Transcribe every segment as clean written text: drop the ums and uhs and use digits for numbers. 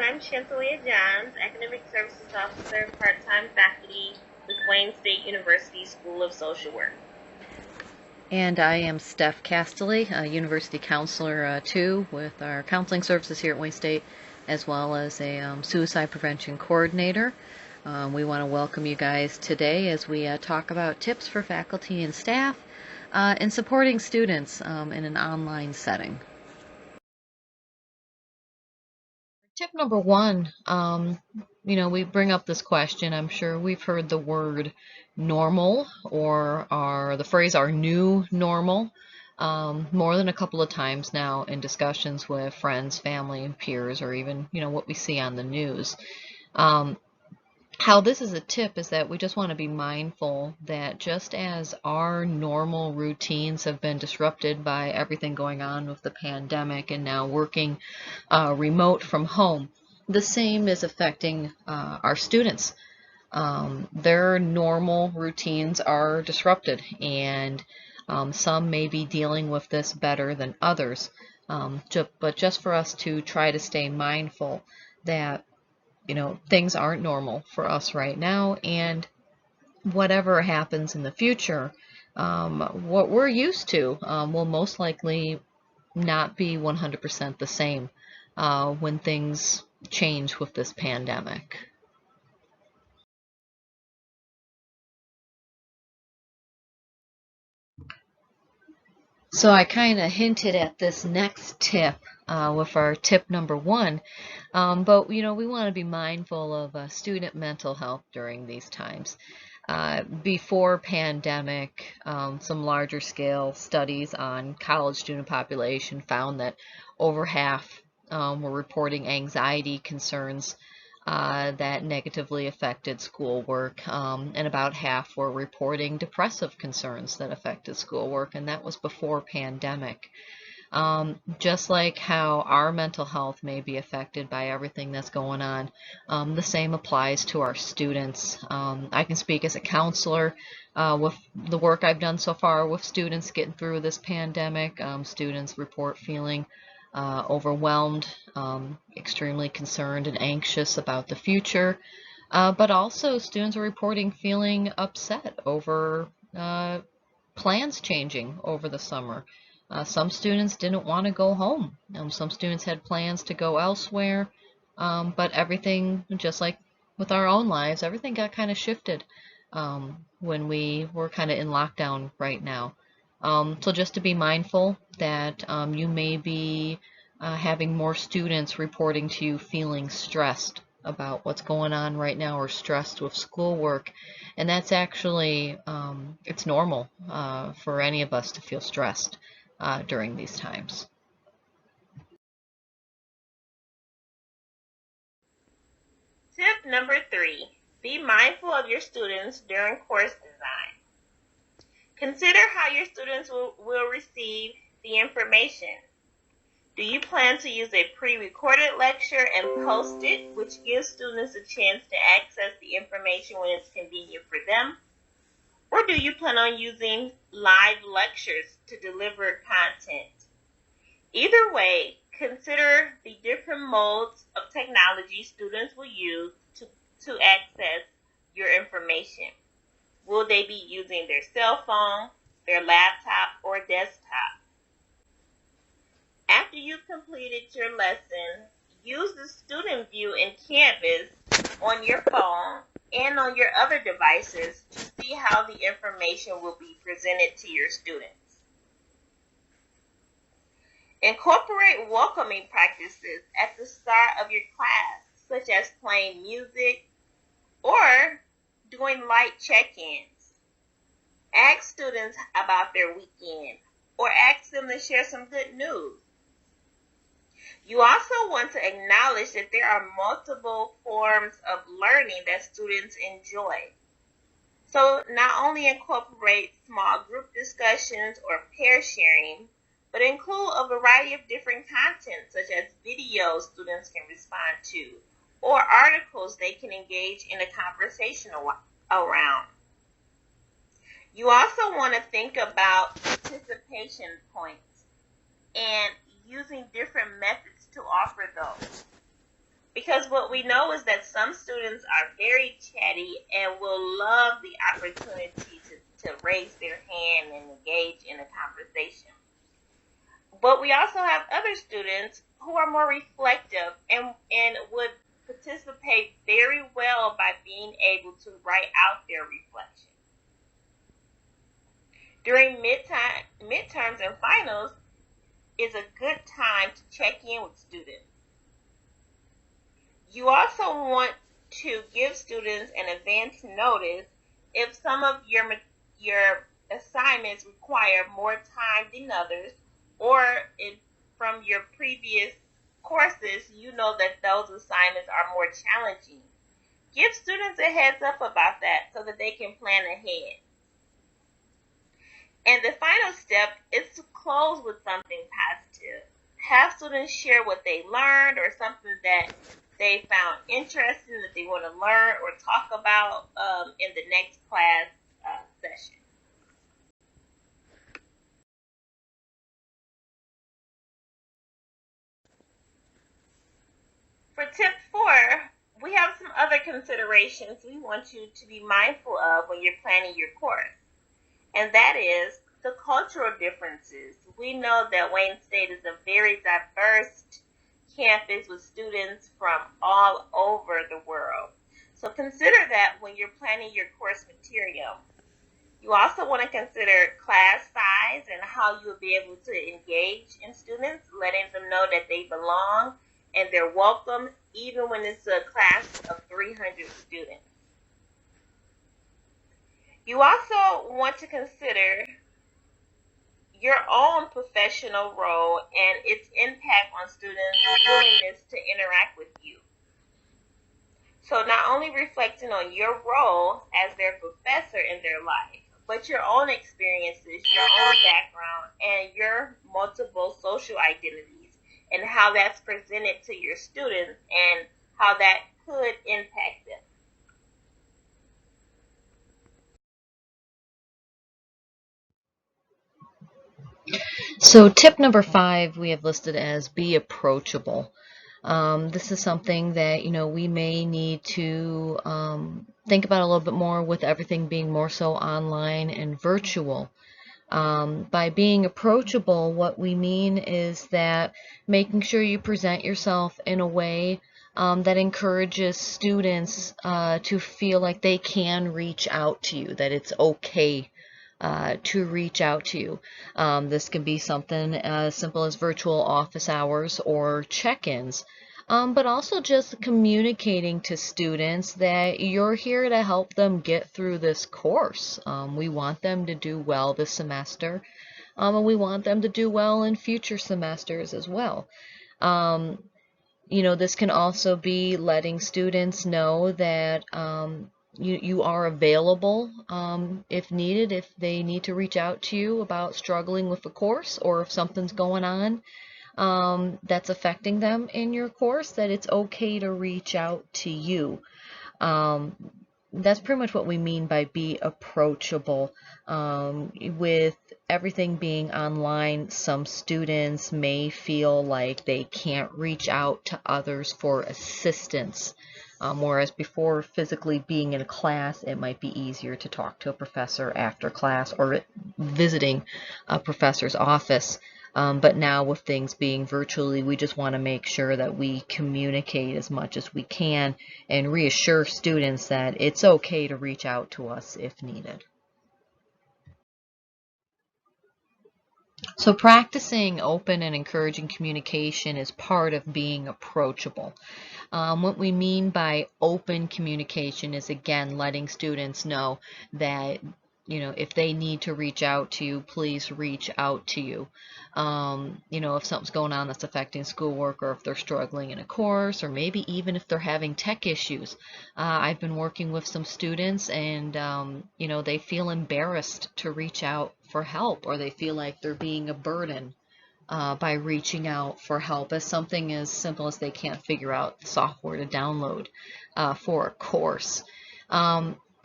I'm Shantalea, Academic Services Officer, part-time faculty with Wayne State University School of Social Work. And I am Stef Kastely, a University Counselor too, with our counseling services here at Wayne State, as well as a suicide prevention coordinator. We want to welcome you guys today as we talk about tips for faculty and staff in supporting students in an online setting. Tip number one, we bring up this question. I'm sure we've heard the word normal or the phrase our new normal more than a couple of times now in discussions with friends, family, and peers, or even, what we see on the news. How this is a tip is that we just want to be mindful that just as our normal routines have been disrupted by everything going on with the pandemic and now working remote from home, the same is affecting our students. Their normal routines are disrupted, and some may be dealing with this better than others. But just for us to try to stay mindful that things aren't normal for us right now, and whatever happens in the future, what we're used to will most likely not be 100% the same when things change with this pandemic. So I kind of hinted at this next tip with our tip number one, but we want to be mindful of student mental health during these times. Before pandemic, some larger scale studies on college student population found that over half were reporting anxiety concerns that negatively affected schoolwork, and about half were reporting depressive concerns that affected schoolwork, and that was before pandemic. Just like how our mental health may be affected by everything that's going on, the same applies to our students. I can speak as a counselor with the work I've done so far with students getting through this pandemic. Students report feeling overwhelmed, extremely concerned and anxious about the future, but also students are reporting feeling upset over plans changing over the summer. Some students didn't want to go home. Some students had plans to go elsewhere, but everything, just like with our own lives, everything got kind of shifted when we were kind of in lockdown right now. So just to be mindful that you may be having more students reporting to you feeling stressed about what's going on right now, or stressed with schoolwork, and that's actually it's normal for any of us to feel stressed during these times. Tip number 3, be mindful of your students during course design. Consider how your students will receive the information. Do you plan to use a pre-recorded lecture and post it, which gives students a chance to access the information when it's convenient for them? Or do you plan on using live lectures to deliver content? Either way, consider the different modes of technology students will use to access your information. Will they be using their cell phone, their laptop, or desktop? After you've completed your lesson, use the student view in Canvas on your phone and on your other devices to see how the information will be presented to your students. Incorporate welcoming practices at the start of your class, such as playing music or doing light check-ins. Ask students about their weekend, or ask them to share some good news. You also want to acknowledge that there are multiple forms of learning that students enjoy. So not only incorporate small group discussions or pair sharing, but include a variety of different content, such as videos students can respond to, or articles they can engage in a conversation around. You also want to think about participation points and using different methods to offer those. Because what we know is that some students are very chatty and will love the opportunity to raise their hand and engage in a conversation. But we also have other students who are more reflective and would participate very well by being able to write out their reflection. During midterms and finals is a good time to check in with students. You also want to give students an advance notice if some of your assignments require more time than others, or if from your previous courses you know that those assignments are more challenging. Give students a heads up about that so that they can plan ahead. And the final step is to close with something positive. Have students share what they learned or something that they found interesting that they want to learn or talk about in the next class session. For tip 4, we have some other considerations we want you to be mindful of when you're planning your course. And that is the cultural differences. We know that Wayne State is a very diverse campus with students from all over the world. So consider that when you're planning your course material. You also want to consider class size and how you will be able to engage in students, letting them know that they belong and they're welcome, even when it's a class of 300 students. You also want to consider your own professional role and its impact on students' willingness to interact with you. So not only reflecting on your role as their professor in their life, but your own experiences, your own background, and your multiple social identities, and how that's presented to your students and how that could impact them. So tip number 5 we have listed as be approachable. This is something that we may need to think about a little bit more with everything being more so online and virtual. By being approachable, what we mean is that making sure you present yourself in a way that encourages students to feel like they can reach out to you, that it's okay to reach out to you. This can be something as simple as virtual office hours or check-ins. But also just communicating to students that you're here to help them get through this course. We want them to do well this semester, and we want them to do well in future semesters as well. This can also be letting students know that you are available if needed, if they need to reach out to you about struggling with the course, or if something's going on that's affecting them in your course, that it's okay to reach out to you. That's pretty much what we mean by be approachable. With everything being online, some students may feel like they can't reach out to others for assistance. Whereas before physically being in a class, it might be easier to talk to a professor after class or visiting a professor's office. But now with things being virtually, we just want to make sure that we communicate as much as we can and reassure students that it's okay to reach out to us if needed. So practicing open and encouraging communication is part of being approachable. What we mean by open communication is, again, letting students know that if they need to reach out to you, please reach out to you. If something's going on that's affecting schoolwork, or if they're struggling in a course, or maybe even if they're having tech issues. I've been working with some students, and they feel embarrassed to reach out for help, or they feel like they're being a burden by reaching out for help, as something as simple as they can't figure out the software to download for a course.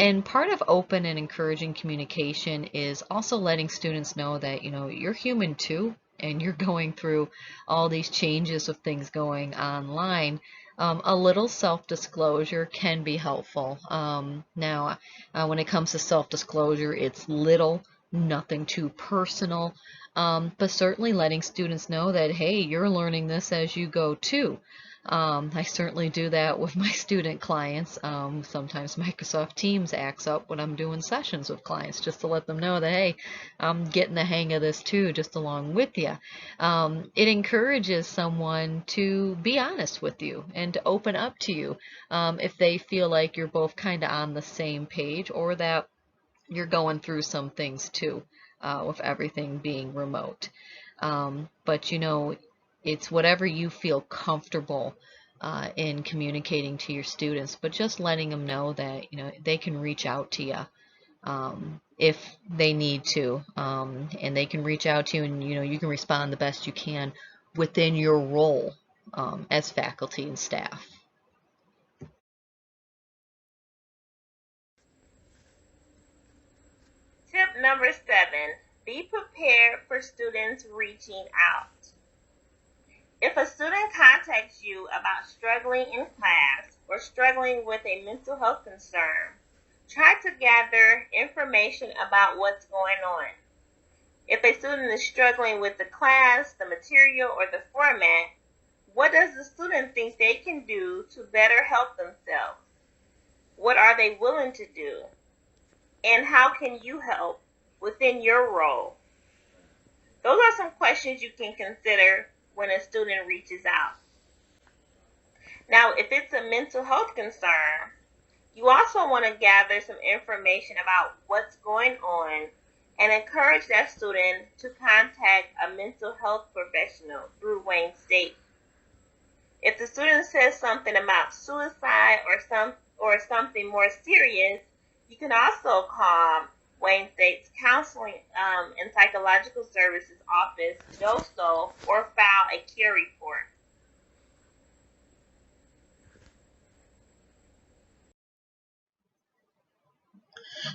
And part of open and encouraging communication is also letting students know that you're human too, and you're going through all these changes of things going online, a little self-disclosure can be helpful. Now, when it comes to self-disclosure, it's little, nothing too personal, but certainly letting students know that, hey, you're learning this as you go too. I certainly do that with my student clients. Sometimes Microsoft Teams acts up when I'm doing sessions with clients just to let them know that, hey, I'm getting the hang of this too, just along with you. It encourages someone to be honest with you and to open up to you if they feel like you're both kind of on the same page, or that you're going through some things too, with everything being remote. But it's whatever you feel comfortable in communicating to your students, but just letting them know that they can reach out to you if they need to, and they can reach out to you, and you can respond the best you can within your role as faculty and staff. Tip number 7, be prepared for students reaching out. If a student contacts you about struggling in class or struggling with a mental health concern, try to gather information about what's going on. If a student is struggling with the class, the material, or the format, what does the student think they can do to better help themselves? What are they willing to do? And how can you help within your role? Those are some questions you can consider when a student reaches out. Now, if it's a mental health concern, you also want to gather some information about what's going on and encourage that student to contact a mental health professional through Wayne State. If the student says something about suicide or something more serious, you can also call Wayne State's Counseling and Psychological Services Office, DOSO, or file a care report.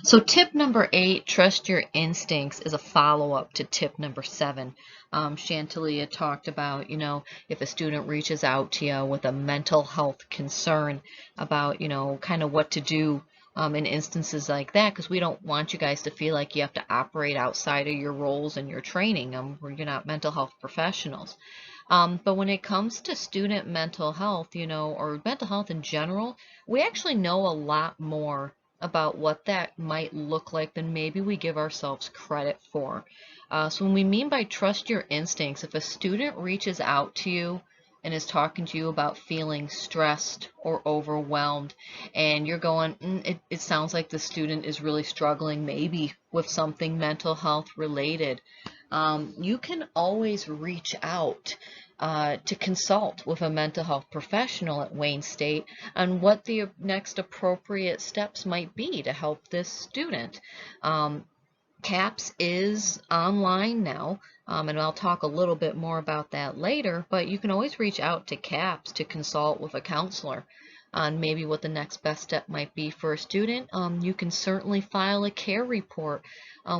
So tip number 8, trust your instincts, is a follow-up to tip number 7. Shantalea talked about, if a student reaches out to you with a mental health concern about, kind of what to do in instances like that, because we don't want you guys to feel like you have to operate outside of your roles and your training. You're not mental health professionals. But when it comes to student mental health, or mental health in general, we actually know a lot more about what that might look like than maybe we give ourselves credit for. So when we mean by trust your instincts, if a student reaches out to you and is talking to you about feeling stressed or overwhelmed, and you're going, it sounds like the student is really struggling maybe with something mental health related, you can always reach out to consult with a mental health professional at Wayne State on what the next appropriate steps might be to help this student. CAPS is online now, and I'll talk a little bit more about that later, but you can always reach out to CAPS to consult with a counselor on maybe what the next best step might be for a student. You can certainly file a care report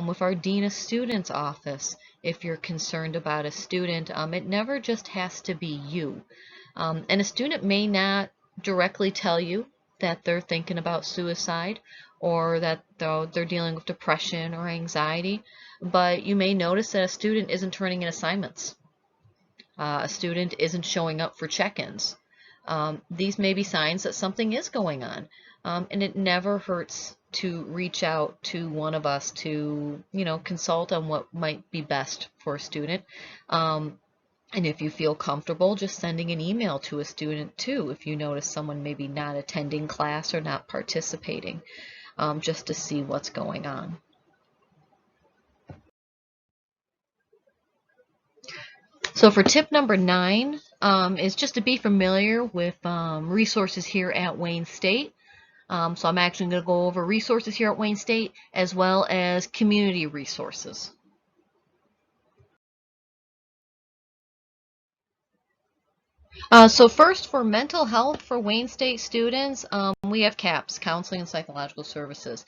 with our Dean of Students office if you're concerned about a student. It never just has to be you. And a student may not directly tell you that they're thinking about suicide or that they're dealing with depression or anxiety, but you may notice that a student isn't turning in assignments. A student isn't showing up for check-ins. These may be signs that something is going on, and it never hurts to reach out to one of us to consult on what might be best for a student. And if you feel comfortable, just sending an email to a student too, if you notice someone maybe not attending class or not participating, just to see what's going on. So for tip number 9 is just to be familiar with resources here at Wayne State. So I'm actually going to go over resources here at Wayne State as well as community resources. So first, for mental health for Wayne State students, we have CAPS, Counseling and Psychological Services.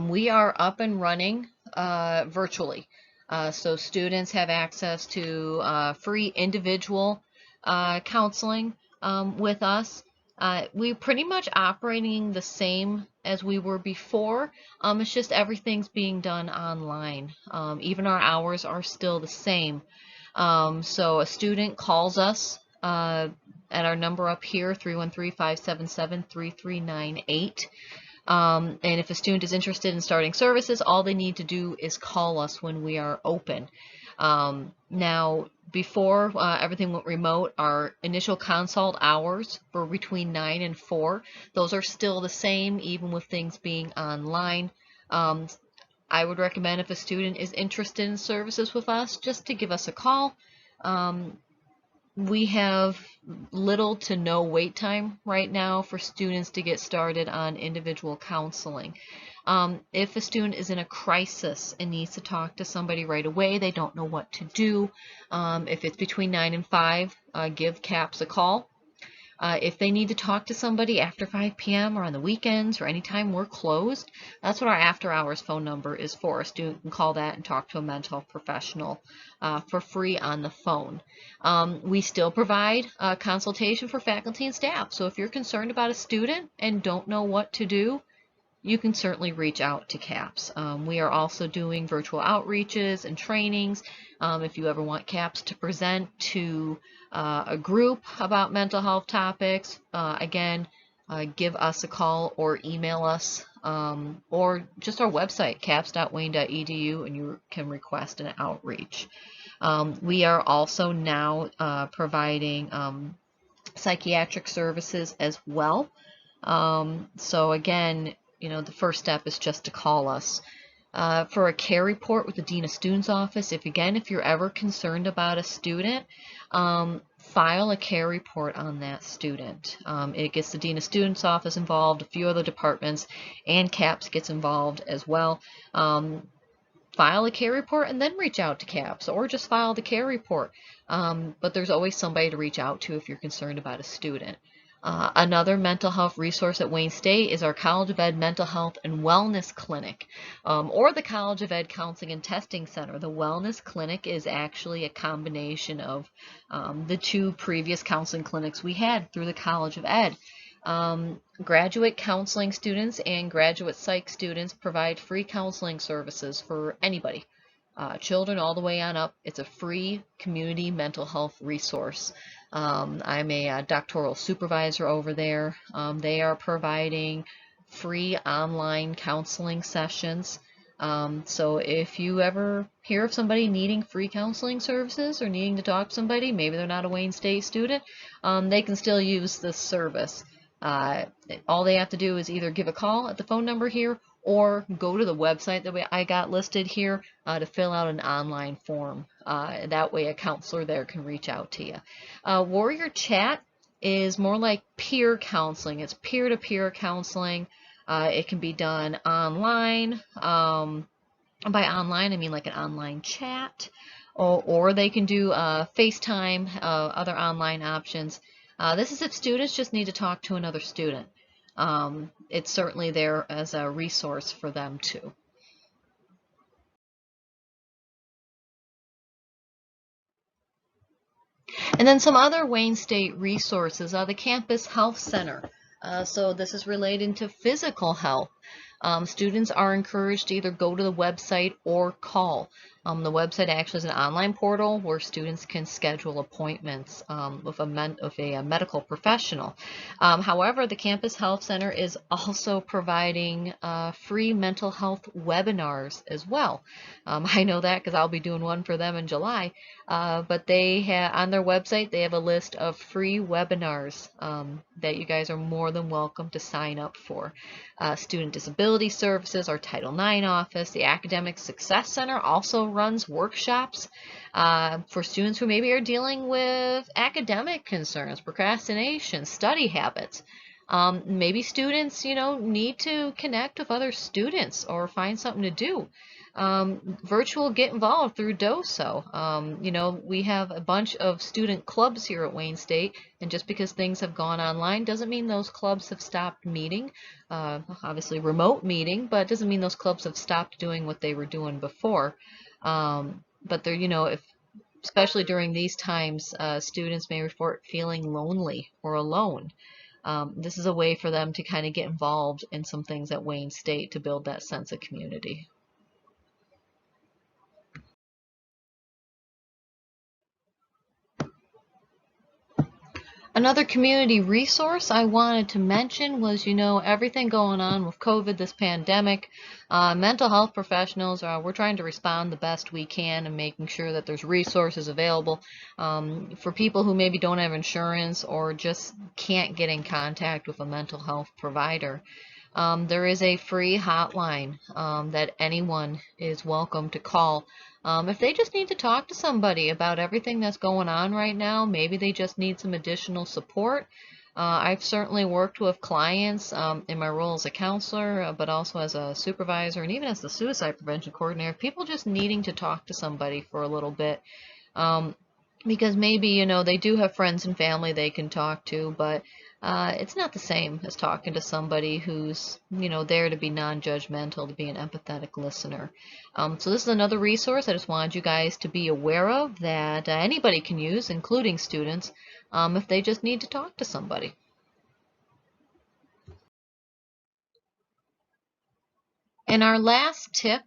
We are up and running virtually. So students have access to free individual counseling with us. We're pretty much operating the same as we were before. It's just everything's being done online. Even our hours are still the same. So a student calls us at our number up here, 313-577-3398. And if a student is interested in starting services, all they need to do is call us when we are open. Now, before everything went remote, our initial consult hours were between 9 and 4. Those are still the same, even with things being online. I would recommend, if a student is interested in services with us, just to give us a call. We have little to no wait time right now for students to get started on individual counseling. If a student is in a crisis and needs to talk to somebody right away, they don't know what to do. If it's between 9 and 5, give CAPS a call. If they need to talk to somebody after 5 p.m. or on the weekends or anytime we're closed, that's what our after hours phone number is for. A student can call that and talk to a mental health professional for free on the phone. We still provide consultation for faculty and staff. So if you're concerned about a student and don't know what to do, you can certainly reach out to CAPS. We are also doing virtual outreaches and trainings. If you ever want CAPS to present to a group about mental health topics, again, give us a call or email us, or just our website, caps.wayne.edu, and you can request an outreach. We are also now providing psychiatric services as well. So again, the first step is just to call us. For a care report with the Dean of Students Office, if you're ever concerned about a student, file a care report on that student. It gets the Dean of Students Office involved, a few other departments, and CAPS gets involved as well. File a care report and then reach out to CAPS, or just file the care report. But there's always somebody to reach out to if you're concerned about a student. Another mental health resource at Wayne State is our College of Ed Mental Health and Wellness Clinic, or the College of Ed Counseling and Testing Center. The Wellness Clinic is actually a combination of the two previous counseling clinics we had through the College of Ed. Graduate counseling students and graduate psych students provide free counseling services for anybody. Children all the way on up. It's a free community mental health resource. I'm a doctoral supervisor over there. They are providing free online counseling sessions. So if you ever hear of somebody needing free counseling services or needing to talk to somebody, maybe they're not a Wayne State student, they can still use this service. All they have to do is either give a call at the phone number here or go to the website that I got listed here to fill out an online form. That way a counselor there can reach out to you. Warrior Chat is more like peer counseling. It's peer-to-peer counseling. It can be done online. By online, I mean like an online chat, or they can do FaceTime, other online options. This is if students just need to talk to another student. It's certainly there as a resource for them too. And then some other Wayne State resources, the Campus Health Center. So this is related to physical health. Students are encouraged to either go to the website or call. The website actually is an online portal where students can schedule appointments with a medical professional. However, the Campus Health Center is also providing free mental health webinars as well. I know that because I'll be doing one for them in July. But they have on their website, they have a list of free webinars that you guys are more than welcome to sign up for. Student Disability Services, our Title IX office, the Academic Success Center also runs workshops for students who maybe are dealing with academic concerns, procrastination, study habits. Maybe students, need to connect with other students or find something to do. Virtual Get Involved through DOSO. We have a bunch of student clubs here at Wayne State, and just because things have gone online doesn't mean those clubs have stopped meeting. Obviously remote meeting, but it doesn't mean those clubs have stopped doing what they were doing before. But they're, if especially during these times, students may report feeling lonely or alone. This is a way for them to kind of get involved in some things at Wayne State to build that sense of community. Another community resource I wanted to mention was, everything going on with COVID, this pandemic. Mental health professionals, we're trying to respond the best we can and making sure that there's resources available for people who maybe don't have insurance or just can't get in contact with a mental health provider. There is a free hotline that anyone is welcome to call. If they just need to talk to somebody about everything that's going on right now, maybe they just need some additional support. I've certainly worked with clients in my role as a counselor, but also as a supervisor and even as the suicide prevention coordinator, people just needing to talk to somebody for a little bit. Because maybe, they do have friends and family they can talk to, but it's not the same as talking to somebody who's, there to be non-judgmental, to be an empathetic listener. So this is another resource I just wanted you guys to be aware of that anybody can use, including students, if they just need to talk to somebody. And our last tip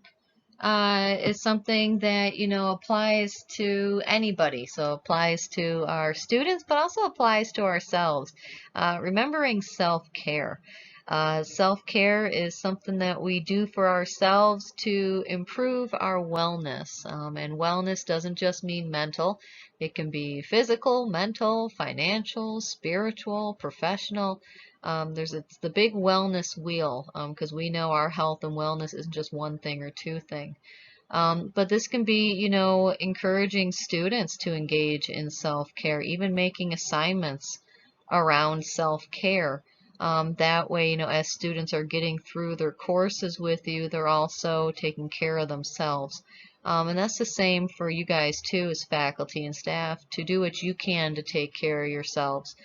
is something that, applies to anybody. So applies to our students, but also applies to ourselves. Remembering self-care. Self-care is something that we do for ourselves to improve our wellness. And wellness doesn't just mean mental. It can be physical, mental, financial, spiritual, professional. It's the big wellness wheel, because we know our health and wellness isn't just one thing or two thing. But this can be, encouraging students to engage in self-care, even making assignments around self-care. That way, as students are getting through their courses with you, they're also taking care of themselves. And that's the same for you guys too, as faculty and staff, to do what you can to take care of yourselves.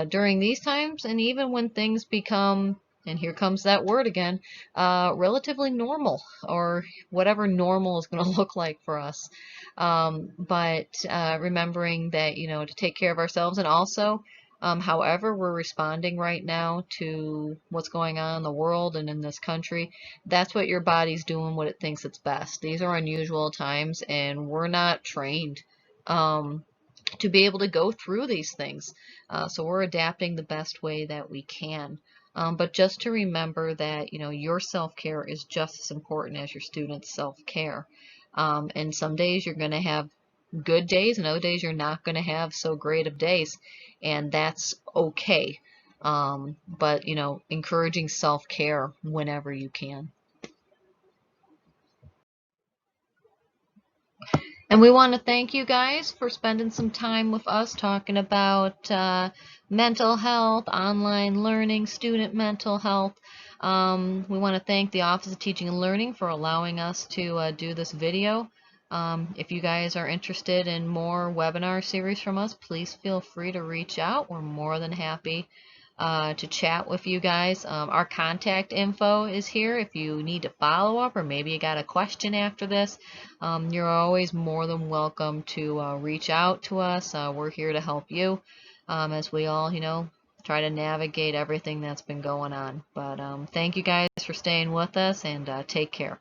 During these times, and even when things become, and here comes that word again, relatively normal, or whatever normal is going to look like for us. But remembering that, to take care of ourselves, and also, however we're responding right now to what's going on in the world and in this country, that's what your body's doing, what it thinks it's best. These are unusual times, and we're not trained to be able to go through these things. So we're adapting the best way that we can. But just to remember that, your self-care is just as important as your students' self-care. And some days you're going to have good days, and other days you're not going to have so great of days, and that's okay. But, encouraging self-care whenever you can. And we want to thank you guys for spending some time with us talking about mental health, online learning, student mental health. We want to thank the Office of Teaching and Learning for allowing us to do this video. If you guys are interested in more webinar series from us, please feel free to reach out. We're more than happy to chat with you guys. Our contact info is here if you need to follow up, or maybe you got a question after this. You're always more than welcome to reach out to us. We're here to help you as we all, try to navigate everything that's been going on. But thank you guys for staying with us, and take care.